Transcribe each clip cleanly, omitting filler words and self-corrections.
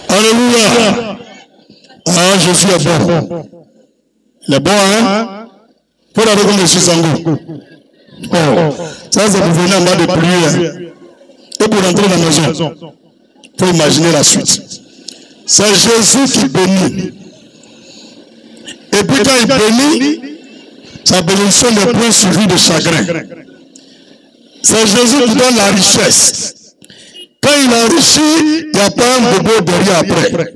Alléluia. Ah, Jésus est bon. Il est bon, hein? Pour la comme je suis sango. Oh, ça c'est pour venir en bas de pluie. Et pour rentrer dans la maison. Pour imaginer la suite. C'est Jésus qui bénit. Et puis quand il bénit, sa bénédiction n'est point suivie de chagrin. C'est Jésus qui donne la richesse. Quand il enrichit, il n'y a pas un bobo derrière après.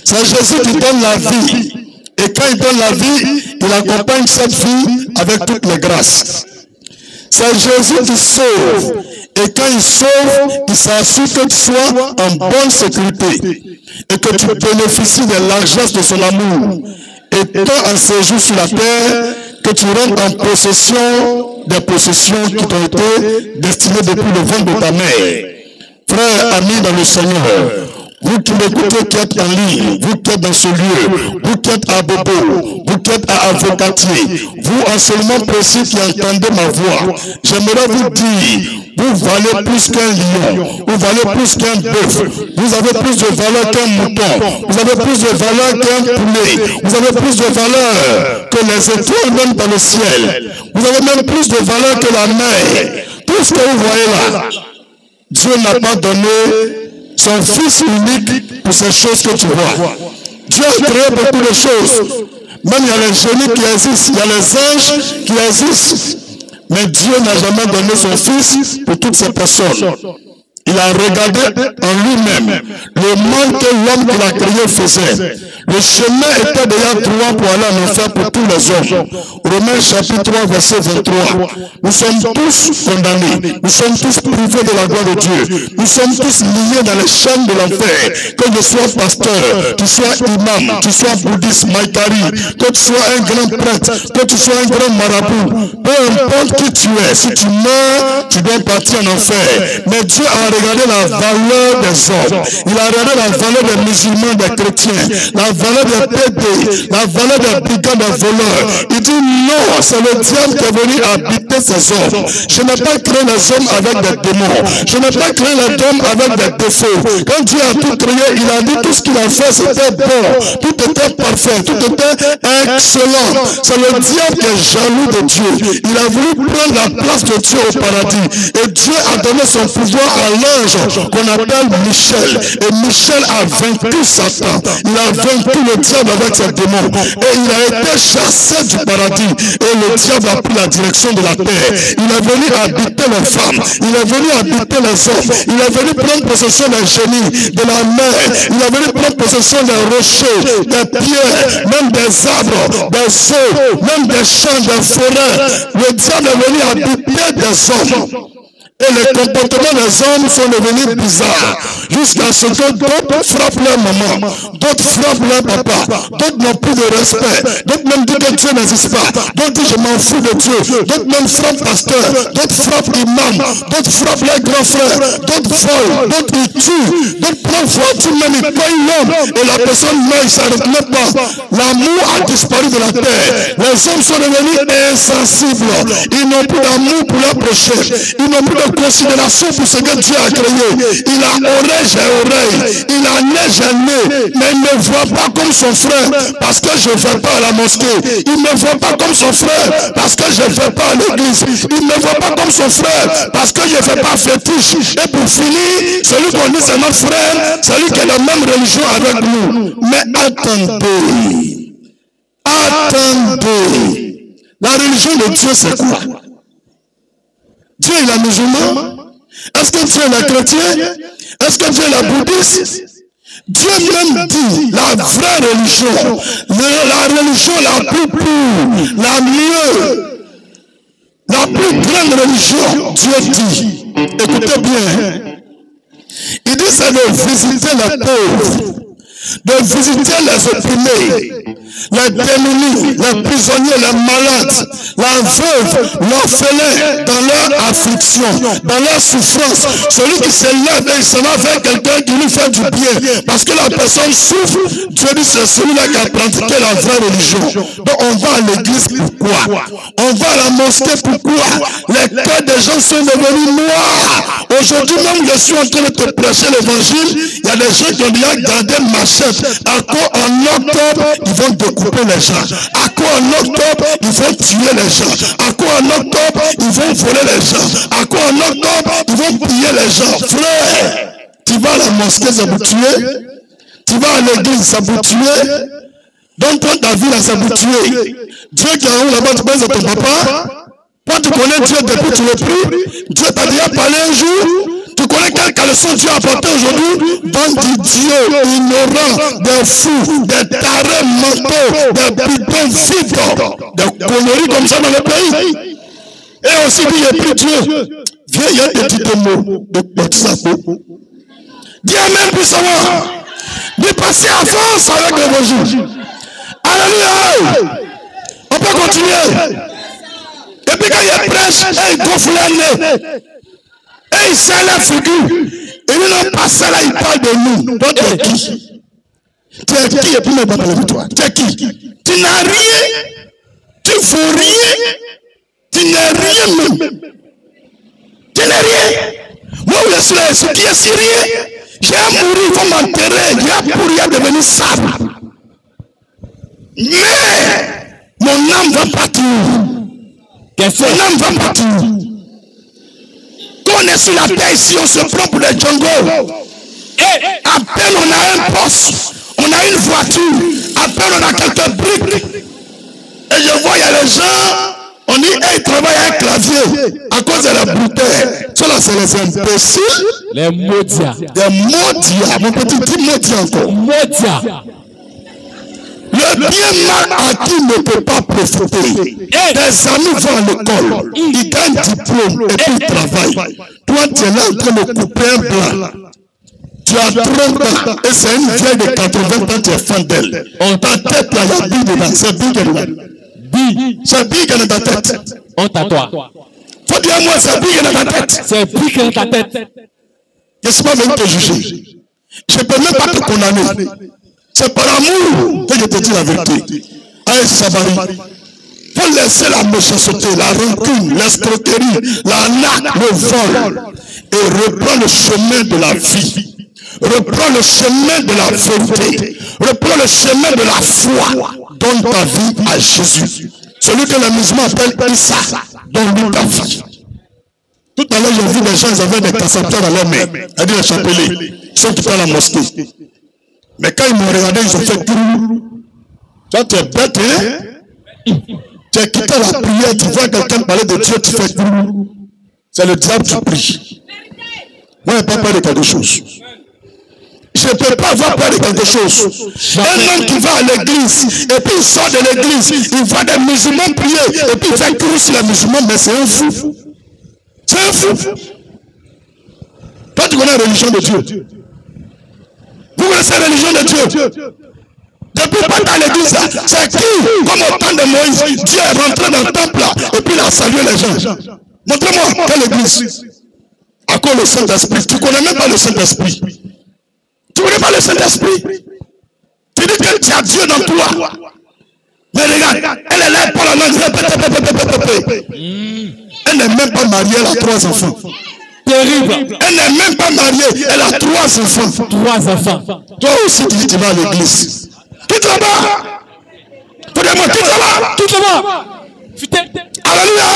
C'est Jésus qui donne la vie. Et quand il donne la vie, il accompagne cette vie avec toutes les grâces. C'est Jésus qui sauve. Et quand il sauve, il s'assure que tu sois en bonne sécurité. Et que tu bénéficies de la largesse de son amour. Et tant en séjour sur la terre, que tu rentres en possession des possessions qui t'ont été destinées depuis le ventre de ta mère. Frères, amis dans le Seigneur, vous qui m'écoutez, qui êtes en ligne, vous qui êtes dans ce lieu, vous qui êtes à Bobo, vous qui êtes à Avocatier, vous en seulement précis qui entendez ma voix, j'aimerais vous dire, vous valez plus qu'un lion, vous valez plus qu'un bœuf, vous avez plus de valeur qu'un mouton, vous avez plus de valeur qu'un poulet, vous avez plus de valeur que les étoiles même dans le ciel, vous avez même plus de valeur que la mer. Tout ce que vous voyez là, Dieu n'a pas donné son Fils unique pour ces choses que tu vois. Dieu a créé beaucoup de choses. Même il y a les génies qui existent, il y a les anges qui existent. Mais Dieu n'a jamais donné son Fils pour toutes ces personnes. Il a regardé en lui-même le mal que l'homme qui l'a créé faisait. Le chemin était déjà droit pour aller en enfer pour tous les hommes. Romains chapitre 3 verset 23. Nous sommes tous condamnés. Nous sommes tous privés de la gloire de Dieu. Nous sommes tous liés dans les chaînes de l'enfer. Que tu sois pasteur, tu sois imam, tu sois bouddhiste, maïkari, que tu sois un grand prêtre, que tu sois un grand marabout. Peu importe qui tu es, si tu meurs, tu dois partir en enfer. Mais Dieu a regardé la valeur des hommes. Il a regardé la valeur des musulmans, des chrétiens, la valeur des PD, la valeur des brigands, des voleurs. Il dit non, c'est le diable qui est venu habiter ces hommes. Je n'ai pas créé les hommes avec des démons. Je n'ai pas créé les hommes avec des défauts. Quand Dieu a tout créé, il a dit tout ce qu'il a fait, c'était bon. Tout était parfait, tout était excellent. C'est le diable qui est jaloux de Dieu. Il a voulu prendre la place de Dieu au paradis. Et Dieu a donné son pouvoir à l'ange qu'on appelle Michel. Et Michel a vaincu Satan. Il a vaincu le diable avec ses démons. Et il a été chassé du paradis. Et le diable a pris la direction de la terre. Il est venu habiter les femmes. Il est venu habiter les hommes. Il est venu prendre possession des génies, de la mer. Il est venu prendre possession des rochers, des pierres, même des arbres, des eaux, même des champs, des forêts. Le diable est venu habiter des hommes. Et les comportements des hommes sont devenus bizarres. Jusqu'à ce que d'autres frappent leur maman, d'autres frappent leur papa, d'autres n'ont plus de respect, d'autres même disent que Dieu n'existe pas, d'autres disent je m'en fous de Dieu, d'autres même frappent pasteur, d'autres frappent imam, d'autres frappent leurs grands frères, d'autres volent, d'autres ils tuent, d'autres prennent fortune même ils payent l'homme et la personne meurt, ça ne s'arrête même pas. L'amour a disparu de la terre. Les hommes sont devenus insensibles. Ils n'ont plus d'amour pour leur prochain. Ils n'ont plus de considération pour ce que Dieu a créé. Il a oreille, j'ai oreille. Il a nez, j'ai nez. Mais il ne voit pas comme son frère parce que je ne vais pas à la mosquée. Il ne voit pas comme son frère parce que je ne vais pas à l'église. Il ne voit pas comme son frère parce que je ne fais pas fétiche. Et pour finir, celui qu'on dit c'est notre frère, celui qui a la même religion avec nous. Mais attendez. Attendez. La religion de Dieu c'est quoi? Dieu est la musulman? Est-ce que Dieu est la chrétien? Est-ce que Dieu est la bouddhiste? Dieu même dit la vraie religion, la religion la plus pure, la mieux, la plus grande religion, Dieu dit, écoutez bien, il dit c'est de visiter les pauvres, de visiter les opprimés, les démunis, les prisonniers, les malades, la veuve, l'orphelin, dans leur affliction, dans leur souffrance. Celui qui se lève et il s'en va vers quelqu'un qui lui fait du bien, parce que la personne souffre, Dieu dit c'est celui-là qui a pratiqué la vraie religion. Donc on va à l'église pourquoi? On va à la mosquée pourquoi? Les cœurs des gens sont devenus noirs. Aujourd'hui même je suis en train de te prêcher l'évangile, il y a des gens qui ont déjà gardé machette. À quoi en octobre, ils vont découper les gens. À quoi en octobre, ils vont tuer les gens. À quoi en octobre, ils vont voler les gens. À quoi en octobre, ils vont piller les gens. Frère, tu vas à la mosquée, ça vous tuer. Tu vas à l'église, ça vous tuer. Donne-toi ta vie, là, ça vous tuer. Dieu qui est en haut là-bas, tu penses à ton papa. Toi, tu connais Dieu depuis tu le pries. Dieu t'a déjà parlé un jour. Tu connais quelle caleçon Dieu a apporté aujourd'hui? Bande d'idiots, ignorants, des fous, des tarés mentaux, des bidons vides, des conneries comme ça dans le pays. Et aussi dit, j'ai pris Dieu. Viens, il y a des petits mots de Baptiste. Dis Amen puissamment. Dis passer à force avec l'évangile. Alléluia. On peut continuer. Et puis quand il prêche, il gonfle le nez. Et il sait la figure. Et lui non passé là, il parle de nous. Donc tu es qui? Tu es qui? Et puis il va parler de toi. Tu es qui? Tu n'as rien. Tu ne vaux rien. Tu n'es rien même. Tu n'es rien. Moi je suis là, ce qui est syrien. J'ai à mourir, il faut m'enterrer. J'ai à pourrir à devenir sable. Mais mon âme va partir. Mon âme va partir. Quand on est sur la terre ici, on se prend pour les jungles. À peine on a un poste, on a une voiture, à peine on a quelques briques. Et je vois, il y a les gens, on dit, hey, ils travaillent à un clavier à cause de la bouteille. Cela, c'est les imbéciles. Les maudias. Des maudias. Mon petit dit maudit encore. Maudias. Le bien mal acquis ne peut pas profiter. Tes amis vont à l'école, ils gagnent diplôme et puis ils travaillent. Toi, tu es là en train de couper un blanc. Tu as 30 ans et c'est une vieille de 80 ans, tu es fan d'elle. On ta tête là, il y a big dedans. C'est big dedans. C'est big dans ta tête. Honte à toi. Faut dire à moi, c'est big dans ta tête. C'est big dans ta tête. Je ne suis pas venu te juger. Je ne peux même pas te condamner. C'est par amour que je te dis la vérité. Aïe Sabari, faut laisser la méchanceté, la rancune, l'escroquerie, l'arnaque, le vol et reprendre le chemin de la vie. Reprends le chemin de la vérité. Reprends le chemin de la foi. Donne ta vie à Jésus. Celui que les musulmans appellent Issa. Donne-lui ta vie. Tout à l'heure, j'ai vu des gens, ils avaient des cassateurs à leur main. Ils dit les chapelets. Ils sont tout à la mosquée. Mais quand ils m'ont regardé, ils ont fait tout. Toi, tu es bête, hein? Tu as quitté la prière, tu vois quelqu'un parler de Dieu, tu fais tout. C'est le diable qui prie. Moi, je n'ai pas peur de quelque chose. Je ne peux pas avoir peur de quelque chose. Un homme qui va à l'église, et puis il sort de l'église, il voit des musulmans prier, et puis il fait cru sur les musulmans, mais c'est un fou. C'est un fou. Toi, tu connais la religion de Dieu. Vous connaissez la religion de Dieu. Depuis pas dans l'église, c'est qui, comme au temps de Moïse, Dieu est rentré dans le temple là, et puis il a salué les gens. Montrez-moi quelle église. À quoi le Saint-Esprit? Tu ne connais même pas le Saint-Esprit. Tu ne connais pas le Saint-Esprit. Tu dis que tu as Dieu dans toi. Mais regarde, elle est là pour la langue. Elle n'est même pas mariée, elle a 3 enfants. Terrible. Elle n'est même pas mariée, elle a 3 enfants. 3 enfants. Toi aussi, tu dis tu vas à l'église. Quitte là-bas. Prenez-moi, quitte là-bas. Quitte là-bas. Alléluia.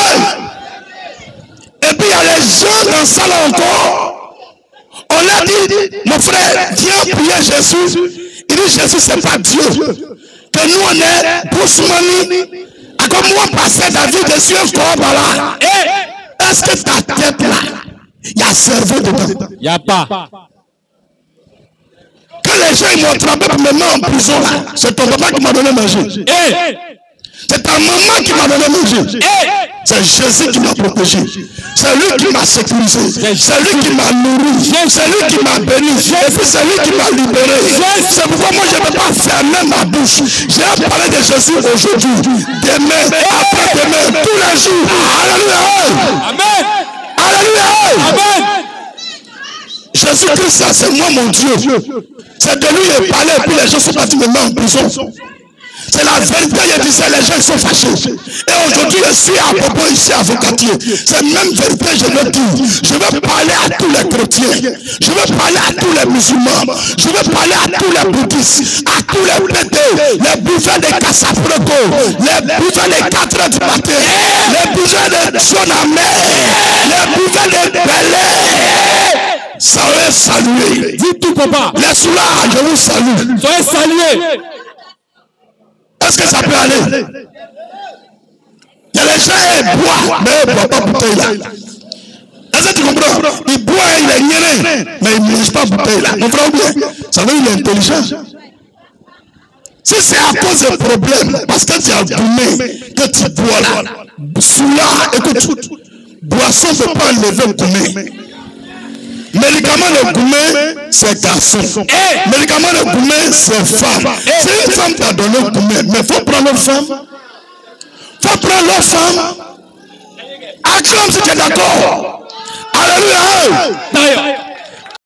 Et puis il y a les gens dans ça là encore. On l'a dit, mon frère, viens prier Jésus. Il dit Jésus, c'est pas Dieu. Que nous on est Boussoumani. Comme moi, pasteur David, je suis un corps là. Est-ce que ta tête là, il y a cerveau dedans? Il n'y a pas. Quand les gens ils m'ont attrapé pour me mettre en prison là, c'est ton papa qui m'a donné à manger. C'est ta maman qui m'a donné à manger. C'est Jésus qui m'a protégé. C'est lui qui m'a sécurisé. C'est lui qui m'a nourri. C'est lui qui m'a béni. Et puis c'est lui qui m'a libéré. C'est pourquoi moi je ne peux pas fermer ma bouche. J'ai parlé de Jésus aujourd'hui, demain, après-demain, tous les jours. Alléluia. Amen. Alléluia. Amen. Jésus-Christ, c'est moi mon Dieu. C'est de lui qu'il parlait et puis les gens sont partis me mettre en prison. C'est la vérité, il disait, les gens sont fâchés. Et aujourd'hui, je suis à propos ici à Vocatier. C'est même vérité, je le dis. Je veux parler à tous les chrétiens. Je veux parler à tous les musulmans. Je veux parler à tous les bouddhistes, à tous les pétés, les bouffeurs des Cassafreco, les bouffeurs des 4 heures du matin, les bouffeurs de Sonamé, les bouffeurs de Belé. Soyez salués. Dis tout, papa. Les soulages, je vous salue. Soyez salués. Est-ce que ça peut aller? Il y a les gens qui boivent, mais ils ne boivent pas bouteille là. Est-ce que tu comprends? Il boit, il est nieré, mais il ne mange pas bouteille là. Mon frère, bien, ça veut dire qu'il est intelligent. Si c'est à cause des problèmes, parce que tu as gourmet, que tu bois là, soulard, écoute, boisson ne peut pas enlever le gourmet. Médicament de gourmet, c'est garçon. Médicament de gourmet, c'est femme. Si une femme t'a donné le gourmet, mais il faut prendre l'autre femme. Il faut prendre l'autre femme. Acclame si tu es d'accord. Alléluia.